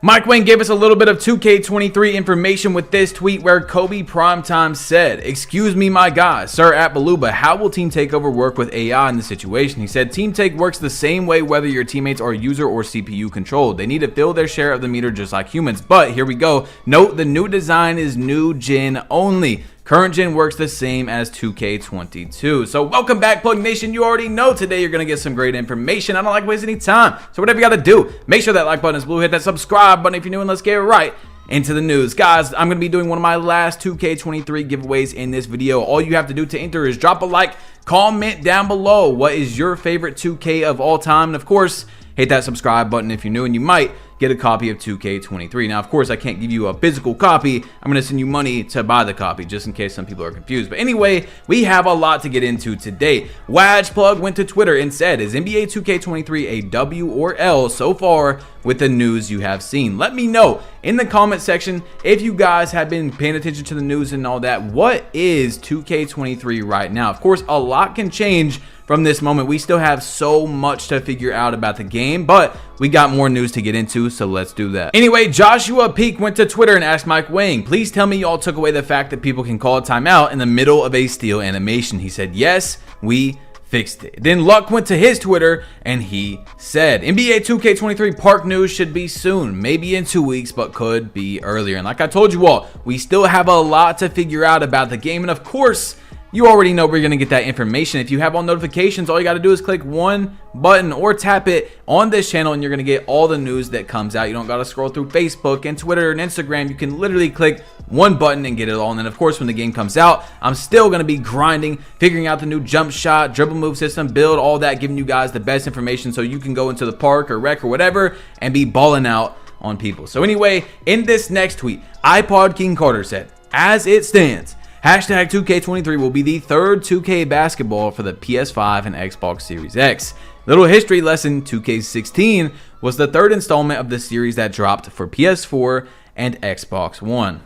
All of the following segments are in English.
Mike Wang gave us a little bit of 2K23 information with this tweet where Kobe Primetime said, "Excuse me, my guy, Sir at Baluba, how will Team Takeover work with AI in this situation?" He said, "Team Take works the same way whether your teammates are user or CPU controlled. They need to fill their share of the meter just like humans." But here we go. Note the new design is new gen only. Current gen works the same as 2K22. So welcome back, Plug Nation. You already know today you're going to get some great information. I don't like wasting any time. So whatever you got to do, make sure that like button is blue. Hit that subscribe button if you're new, and let's get right into the news. Guys, I'm going to be doing one of my last 2K23 giveaways in this video. All you have to do to enter is drop a like, comment down below what is your favorite 2K of all time, and of course, hit that subscribe button if you're new, and you might get a copy of 2K23. Now, of course, I can't give you a physical copy. I'm going to send you money to buy the copy, just in case some people are confused. But anyway, we have a lot to get into today. Wajplug went to Twitter and said, "Is NBA 2K23 a W or L so far with the news you have seen?" Let me know in the comment section if you guys have been paying attention to the news and all that. What is 2K23 right now? Of course, a lot can change from this moment. We still have so much to figure out about the game, but we got more news to get into, so let's do that. Anyway, Joshua Peak went to Twitter and asked Mike Wang, "Please tell me y'all took away the fact that people can call a timeout in the middle of a steal animation." He said, "Yes, we fixed it." Then Luck went to his Twitter and he said, "NBA 2K23 park news should be soon, maybe in 2 weeks, but could be earlier." And like I told you all, we still have a lot to figure out about the game, and of course, you already know where you're going to get that information. If you have all notifications, all you got to do is click one button or tap it on this channel and you're going to get all the news that comes out. You don't got to scroll through Facebook and Twitter and Instagram. You can literally click one button and get it all. And then of course, when the game comes out, I'm still going to be grinding, figuring out the new jump shot, dribble move system, build, all that, giving you guys the best information so you can go into the park or rec or whatever and be balling out on people. So anyway, in this next tweet, iPod King Carter said, "As it stands, Hashtag 2K23 will be the third 2K basketball for the PS5 and Xbox Series X. Little history lesson, 2K16 was the third installment of the series that dropped for PS4 and Xbox One."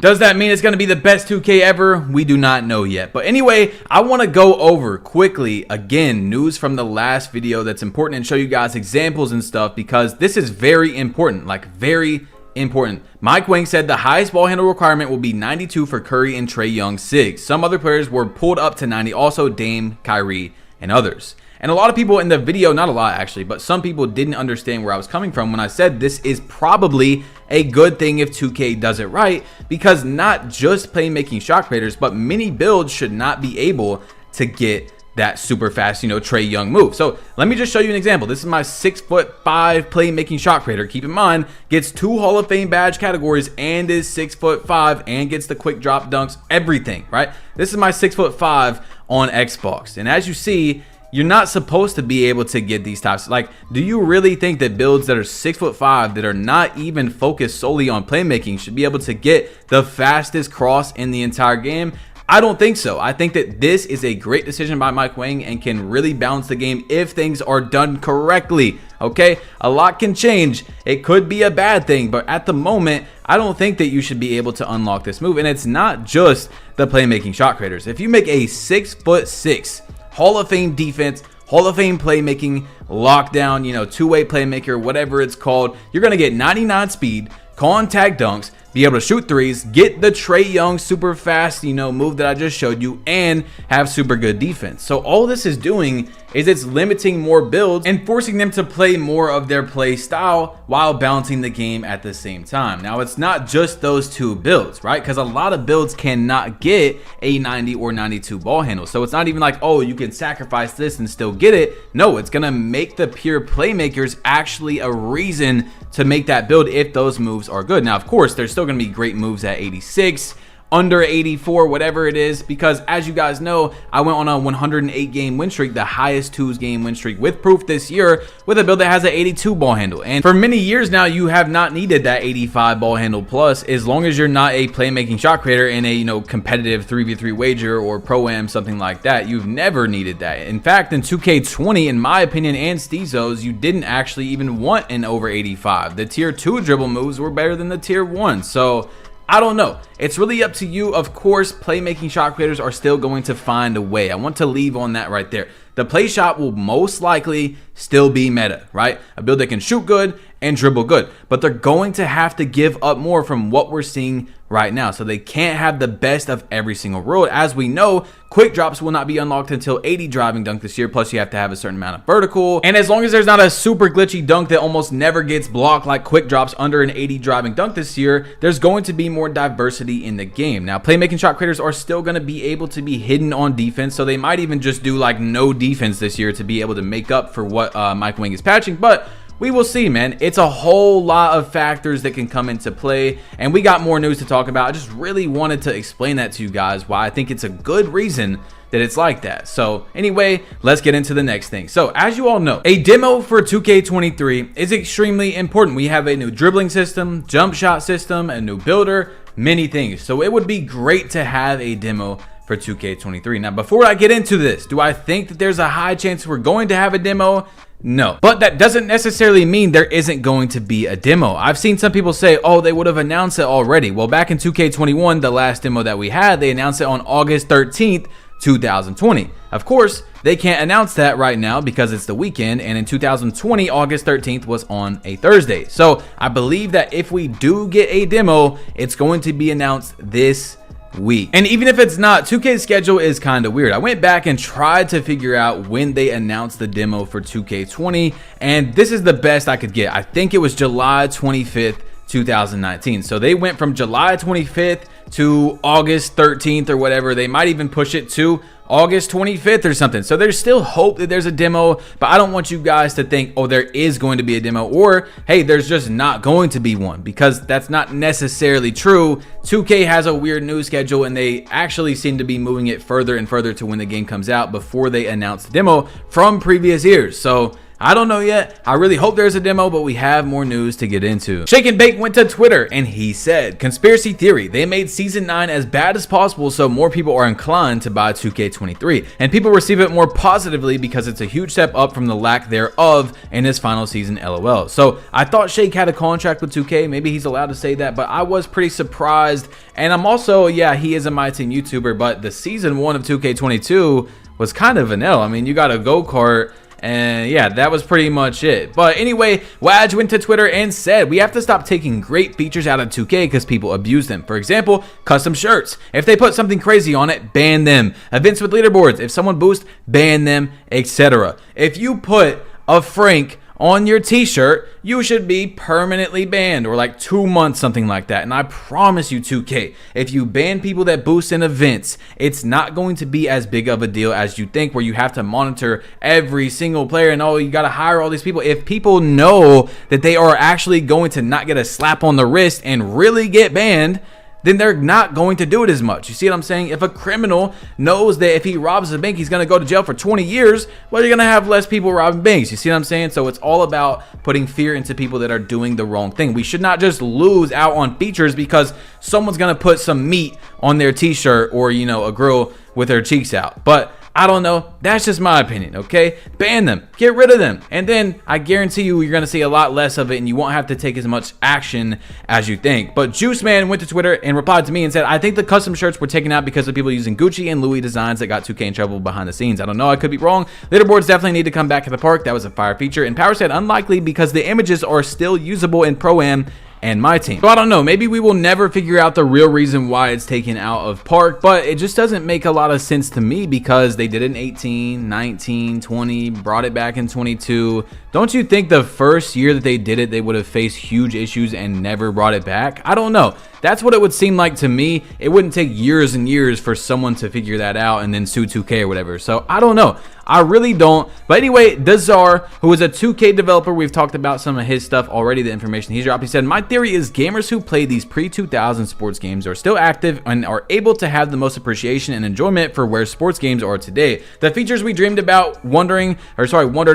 Does that mean it's going to be the best 2K ever? We do not know yet. But anyway, I want to go over quickly, again, news from the last video that's important and show you guys examples and stuff because this is very important, like very important. Mike Wang said the highest ball handle requirement will be 92 for Curry and Trae Young SIG. Some other players were pulled up to 90, also Dame, Kyrie, and others. And a lot of people in the video, not a lot actually, but some people didn't understand where I was coming from when I said this is probably a good thing if 2K does it right, because not just playmaking shot creators, but many builds should not be able to get that super fast, Trae Young move. So let me just show you an example. This is my 6'5" playmaking shot creator. Keep in mind, gets 2 Hall of Fame badge categories and is 6'5" and gets the quick drop dunks, everything, right? This is my 6'5" on Xbox. And as you see, you're not supposed to be able to get these types. Like, do you really think that builds that are 6'5" that are not even focused solely on playmaking should be able to get the fastest cross in the entire game? I don't think so. I think that this is a great decision by Mike Wang and can really balance the game if things are done correctly. Okay, a lot can change. It could be a bad thing, but at the moment, I don't think that you should be able to unlock this move. And it's not just the playmaking shot creators. If you make a 6'6" Hall of Fame defense, Hall of Fame playmaking, lockdown, two-way playmaker, whatever it's called, you're going to get 99 speed, contact dunks, be able to shoot threes, get the Trae Young super fast, move that I just showed you, and have super good defense. So all this is doing is it's limiting more builds and forcing them to play more of their play style while balancing the game at the same time. Now, it's not just those two builds, right? Because a lot of builds cannot get a 90 or 92 ball handle. So it's not even like, oh, you can sacrifice this and still get it. No, it's going to make the pure playmakers actually a reason to make that build if those moves are good. Now, of course, there's still going to be great moves at 86, under 84, whatever it is, because as you guys know, I went on a 108 game win streak, the highest 2s game win streak with proof this year, with a build that has an 82 ball handle. And for many years now, you have not needed that 85 ball handle plus, as long as you're not a playmaking shot creator in a competitive 3v3 wager or pro-am, something like that. You've never needed that. In fact, in 2K20, in my opinion, and Steezo's, you didn't actually even want an over 85. The tier 2 dribble moves were better than the tier 1. So I don't know. It's really up to you. Of course, playmaking shot creators are still going to find a way. I want to leave on that right there. The play shot will most likely still be meta, right? A build that can shoot good and dribble good, but they're going to have to give up more from what we're seeing right now. So they can't have the best of every single rule. As we know, quick drops will not be unlocked until 80 driving dunk this year. Plus you have to have a certain amount of vertical. And as long as there's not a super glitchy dunk that almost never gets blocked like quick drops under an 80 driving dunk this year, there's going to be more diversity in the game. Now, playmaking shot creators are still going to be able to be hidden on defense. So they might even just do like no defense this year to be able to make up for what Mike Wing is patching. But we will see, man. It's a whole lot of factors that can come into play, and we got more news to talk about. I just really wanted to explain that to you guys, why I think it's a good reason that it's like that. So anyway, let's get into the next thing. So as you all know, a demo for 2K23 is extremely important. We have a new dribbling system, jump shot system, a new builder, many things. So it would be great to have a demo for 2K23. Now, before I get into this, do I think that there's a high chance we're going to have a demo? No, but that doesn't necessarily mean there isn't going to be a demo. I've seen some people say, oh, they would have announced it already. Well, back in 2K21, the last demo that we had, they announced it on August 13th, 2020. Of course, they can't announce that right now because it's the weekend, and in 2020, August 13th was on a Thursday. So I believe that if we do get a demo, it's going to be announced this week. And even if it's not, 2K's schedule is kind of weird. I went back and tried to figure out when they announced the demo for 2K20, and this is the best I could get. I think it was July 25th, 2019. So they went from July 25th to August 13th or whatever. They might even push it to August 25th or something. So there's still hope that there's a demo, but I don't want you guys to think, oh, there is going to be a demo, or hey, there's just not going to be one, because that's not necessarily true. 2K has a weird news schedule, and they actually seem to be moving it further and further to when the game comes out before they announce the demo from previous years. So I don't know yet. I really hope there's a demo, but we have more news to get into. Shake and Bake went to Twitter and he said, conspiracy theory, they made season 9 as bad as possible so more people are inclined to buy 2K23, and people receive it more positively because it's a huge step up from the lack thereof in his final season, LOL. So I thought Shake had a contract with 2K. Maybe he's allowed to say that, but I was pretty surprised. And I'm also, yeah, he is a My Team YouTuber, but the season 1 of 2K22 was kind of an L. I mean, you got a go-kart, and yeah, that was pretty much it. But anyway, Waj went to Twitter and said, we have to stop taking great features out of 2K because people abuse them. For example, custom shirts. If they put something crazy on it, ban them. Events with leaderboards. If someone boosts, ban them, etc. If you put a Frank on your t-shirt, you should be permanently banned, or like 2 months, something like that. And I promise you, 2K, if you ban people that boost in events, it's not going to be as big of a deal as you think, where you have to monitor every single player and oh, you got to hire all these people. If people know that they are actually going to not get a slap on the wrist and really get banned, then they're not going to do it as much. You see what I'm saying? If a criminal knows that if he robs a bank, he's going to go to jail for 20 years, well, you're going to have less people robbing banks. You see what I'm saying? So it's all about putting fear into people that are doing the wrong thing. We should not just lose out on features because someone's going to put some meat on their t-shirt, or, you know, a girl with her cheeks out. But I don't know. That's just my opinion, okay? Ban them. Get rid of them. And then I guarantee you, you're going to see a lot less of it, and you won't have to take as much action as you think. But Juice Man went to Twitter and replied to me and said, I think the custom shirts were taken out because of people using Gucci and Louis designs that got 2K in trouble behind the scenes. I don't know. I could be wrong. Leaderboards definitely need to come back at the park. That was a fire feature. And Power said unlikely because the images are still usable in Pro-Am and My Team. So I don't know, maybe we will never figure out the real reason why it's taken out of park, but it just doesn't make a lot of sense to me because they did it in 18, 19, 20, brought it back in 22. Don't you think the first year that they did it, they would have faced huge issues and never brought it back? I don't know. That's what it would seem like to me. It wouldn't take years and years for someone to figure that out and then sue 2K or whatever. So I don't know. I really don't. But anyway, Dazar, who is a 2K developer, we've talked about some of his stuff already, the information he dropped. He said, my theory is gamers who play these pre-2000 sports games are still active and are able to have the most appreciation and enjoyment for where sports games are today. The features we dreamed about, wondered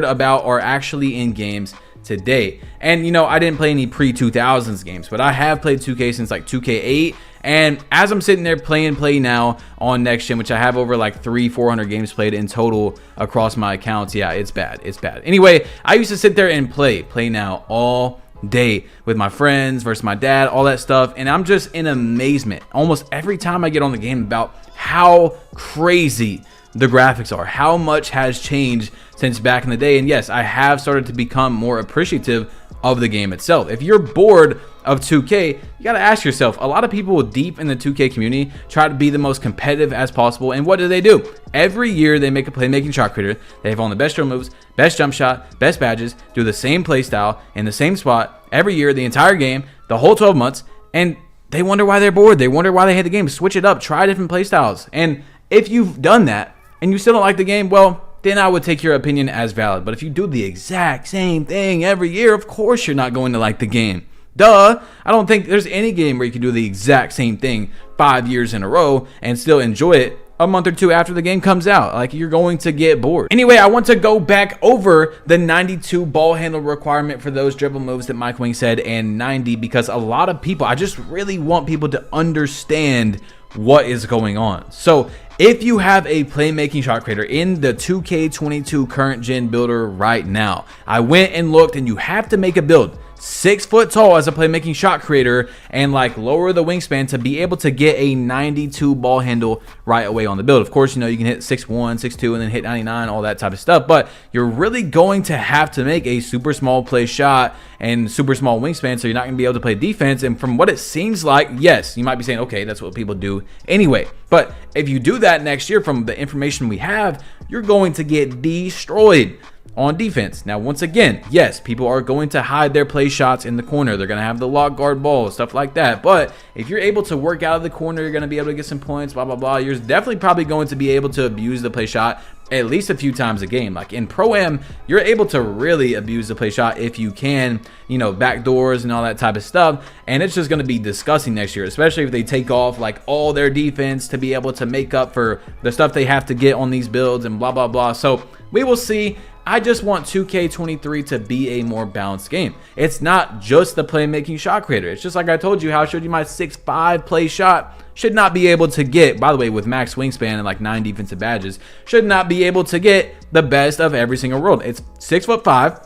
about, are actually in games today. And you know, I didn't play any pre-2000s games, but I have played 2K since like 2K8. And as I'm sitting there playing Play Now on next gen, which I have over like 300-400 games played in total across my accounts, yeah, it's bad. It's bad. Anyway, I used to sit there and Play Now all day with my friends versus my dad, all that stuff, and I'm just in amazement almost every time I get on the game about how crazy the graphics are, how much has changed since back in the day. And yes, I have started to become more appreciative of the game itself. If you're bored of 2K, you got to ask yourself, a lot of people deep in the 2K community try to be the most competitive as possible, and what do? Every year they make a playmaking shot creator. They have on the best drill moves, best jump shot, best badges, do the same play style in the same spot every year, the entire game, the whole 12 months, and they wonder why they're bored. They wonder why they hate the game. Switch it up, try different play styles. And if you've done that and you still don't like the game, well, then I would take your opinion as valid. But if you do the exact same thing every year, of course you're not going to like the game. Duh. I don't think there's any game where you can do the exact same thing 5 years in a row and still enjoy it a month or two after the game comes out. Like, you're going to get bored. Anyway, I want to go back over the 92 ball handle requirement for those dribble moves that Mike Wing said, and 90, because a lot of people, I just really want people to understand what is going on. So if you have a playmaking shot creator in the 2K22 current gen builder right now, I went and looked, and you have to make a build 6 foot tall as a playmaking shot creator and like lower the wingspan to be able to get a 92 ball handle right away on the build. Of course, you know, you can hit 6'1", 6'2", and then hit 99, all that type of stuff, but you're really going to have to make a super small play shot and super small wingspan, so you're not going to be able to play defense. And from what it seems like, yes, you might be saying, okay, that's what people do anyway, but if you do that next year, from the information we have, you're going to get destroyed on defense. Now, once again, yes, people are going to hide their play shots in the corner. They're going to have the lock guard ball, stuff like that. But if you're able to work out of the corner, you're going to be able to get some points, blah, blah, blah. You're definitely probably going to be able to abuse the play shot at least a few times a game. Like in Pro-Am, you're able to really abuse the play shot if you can, you know, backdoors and all that type of stuff. And it's just going to be disgusting next year, especially if they take off like all their defense to be able to make up for the stuff they have to get on these builds and blah, blah, blah. So we will see. I just want 2K23 to be a more balanced game. It's not just the playmaking shot creator. It's just like I told you, how I showed you my 6'5" play shot should not be able to get, by the way, with max wingspan and like 9 defensive badges, should not be able to get the best of every single world. It's 6'5",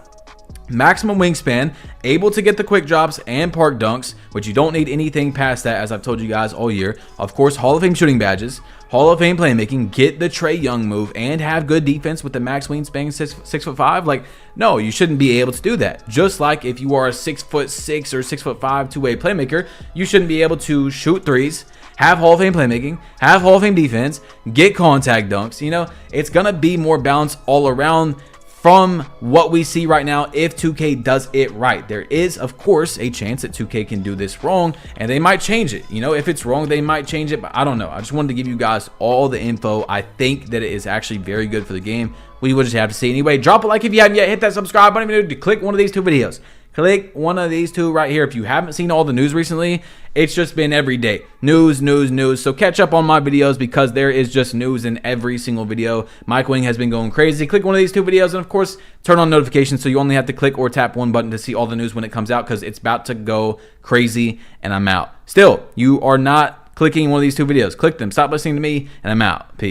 maximum wingspan, able to get the quick drops and park dunks, which you don't need anything past that, as I've told you guys all year. Of course, Hall of Fame shooting badges, Hall of Fame playmaking, get the Trae Young move, and have good defense with the max wingspan 6'5". Like, no, you shouldn't be able to do that. Just like if you are a 6'6" or 6'5" two-way playmaker, you shouldn't be able to shoot threes, have Hall of Fame playmaking, have Hall of Fame defense, get contact dunks. You know, it's gonna be more balanced all around from what we see right now if 2K does it right. There is, of course, a chance that 2K can do this wrong, and they might change it. You know, if it's wrong, they might change it, but I don't know. I just wanted to give you guys all the info. I think that it is actually very good for the game. We will just have to see. Anyway, drop a like if you haven't yet. Hit that subscribe button. Click one of these two videos. Click one of these two right here. If you haven't seen all the news recently, it's just been every day. News, news, news. So catch up on my videos because there is just news in every single video. Mike Wing has been going crazy. Click one of these two videos and, of course, turn on notifications so you only have to click or tap one button to see all the news when it comes out because it's about to go crazy and I'm out. Still, you are not clicking one of these two videos. Click them. Stop listening to me and I'm out. Peace.